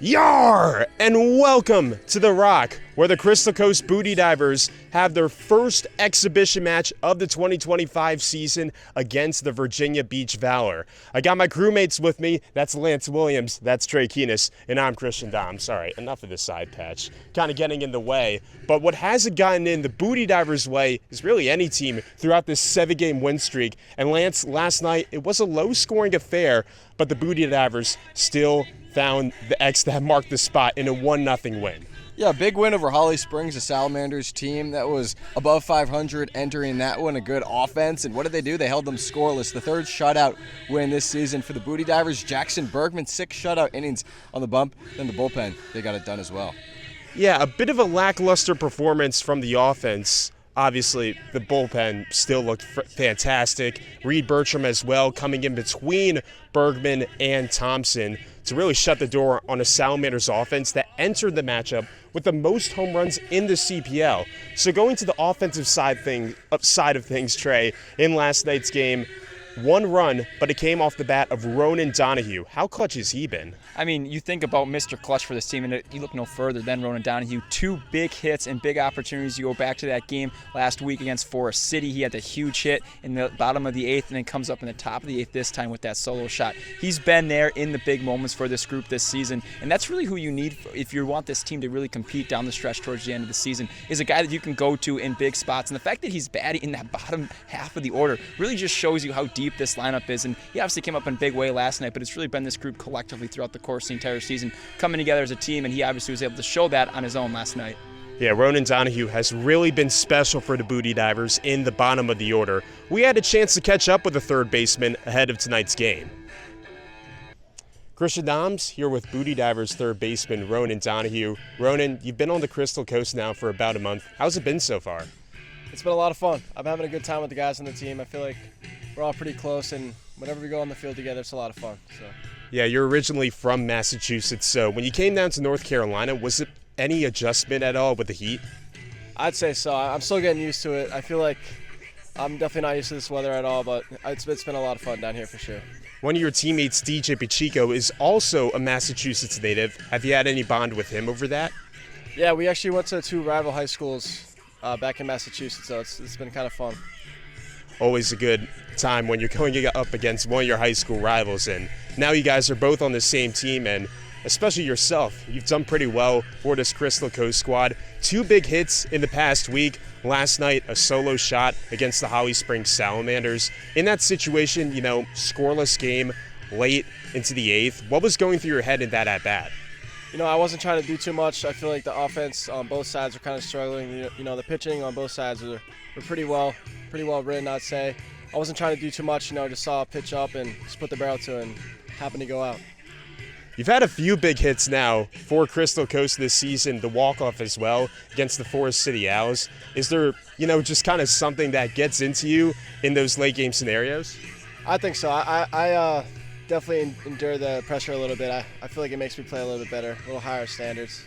Yar! And welcome to The Rock, where the Crystal Coast Booty Divers have their first exhibition match of the 2025 season against the Virginia Beach Valor. I got my crewmates with me. That's Lance Williams, that's Trey Keenis, and I'm Christian Dom. Sorry, enough of this side patch. Kind of getting in the way. But what hasn't gotten in the Booty Divers' way is really any team throughout this 7-game win streak. And Lance, last night, it was a low-scoring affair, but the Booty Divers still found the X that marked the spot in a 1-0 win. Yeah, big win over Holly Springs, a Salamanders team that was above 500 entering that one, a good offense. And what did they do? They held them scoreless. The third shutout win this season for the Booty Divers. Jackson Bergman, 6 shutout innings on the bump. Then the bullpen, they got it done as well. Yeah, a bit of a lackluster performance from the offense. Obviously, the bullpen still looked fantastic. Reed Bertram as well, coming in between Bergman and Thompson to really shut the door on a Salamanders offense that entered the matchup with the most home runs in the CPL. So going to the offensive side of things, Trey, in last night's game, 1 run, but it came off the bat of Ronan Donahue. How clutch has he been? I mean, you think about Mr. Clutch for this team, and you look no further than Ronan Donahue. 2 big hits and big opportunities. You go back to that game last week against Forest City. He had the huge hit in the bottom of the 8th and then comes up in the top of the 8th this time with that solo shot. He's been there in the big moments for this group this season, and that's really who you need if you want this team to really compete down the stretch towards the end of the season, is a guy that you can go to in big spots. And the fact that he's batting in that bottom half of the order really just shows you how deep this lineup is. And he obviously came up in a big way last night, but it's really been this group collectively throughout the course of the entire season coming together as a team, and he obviously was able to show that on his own last night. Yeah, Ronan Donahue has really been special for the Booty Divers in the bottom of the order. We had a chance to catch up with the third baseman ahead of tonight's game. Christian Doms here with Booty Divers third baseman Ronan Donahue. Ronan, you've been on the Crystal Coast now for about a month. How's it been so far? It's been a lot of fun. I'm having a good time with the guys on the team. I feel like we're all pretty close, and whenever we go on the field together, it's a lot of fun. So. Yeah, you're originally from Massachusetts, so when you came down to North Carolina, was it any adjustment at all with the heat? I'd say so. I'm still getting used to it. I feel like I'm definitely not used to this weather at all, but it's been a lot of fun down here for sure. One of your teammates, DJ Pacheco, is also a Massachusetts native. Have you had any bond with him over that? Yeah, we actually went to 2 rival high schools back in Massachusetts, so it's been kind of fun. Always a good time when you're going up against one of your high school rivals, and now you guys are both on the same team, and especially yourself, you've done pretty well for this Crystal Coast squad. 2 big hits in the past week. Last night, a solo shot against the Holly Springs Salamanders. In that situation, scoreless game late into the 8th. What was going through your head in that at-bat? I wasn't trying to do too much. I feel like the offense on both sides are kind of struggling. The pitching on both sides were pretty well written, I'd say. I wasn't trying to do too much. Just saw a pitch up and just put the barrel to it and happened to go out. You've had a few big hits now for Crystal Coast this season, the walk-off as well against the Forest City Owls. Is there, just kind of something that gets into you in those late game scenarios? I think so. I definitely endure the pressure a little bit. I feel like it makes me play a little bit better, a little higher standards.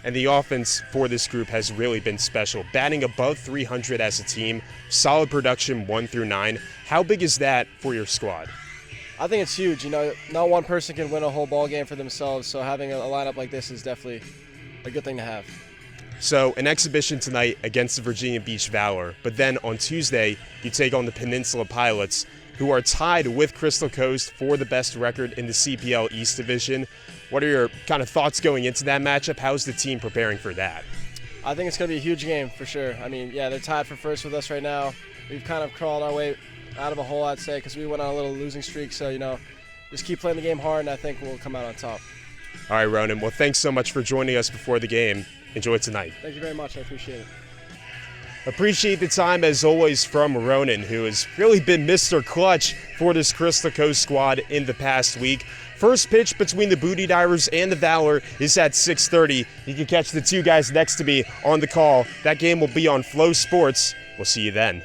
And the offense for this group has really been special. Batting above 300 as a team, solid production 1 through 9. How big is that for your squad? I think it's huge. Not one person can win a whole ball game for themselves, so having a lineup like this is definitely a good thing to have. So an exhibition tonight against the Virginia Beach Valor, but then on Tuesday you take on the Peninsula Pilots, who are tied with Crystal Coast for the best record in the CPL East Division. What are your kind of thoughts going into that matchup? How's the team preparing for that? I think it's going to be a huge game for sure. I mean, yeah, they're tied for first with us right now. We've kind of crawled our way out of a hole, I'd say, because we went on a little losing streak. So, just keep playing the game hard, and I think we'll come out on top. All right, Ronan. Well, thanks so much for joining us before the game. Enjoy tonight. Thank you very much. I appreciate it. Appreciate the time, as always, from Ronan, who has really been Mr. Clutch for this Crystal Coast squad in the past week. First pitch between the Booty Divers and the Valor is at 6:30. You can catch the 2 guys next to me on the call. That game will be on Flow Sports. We'll see you then.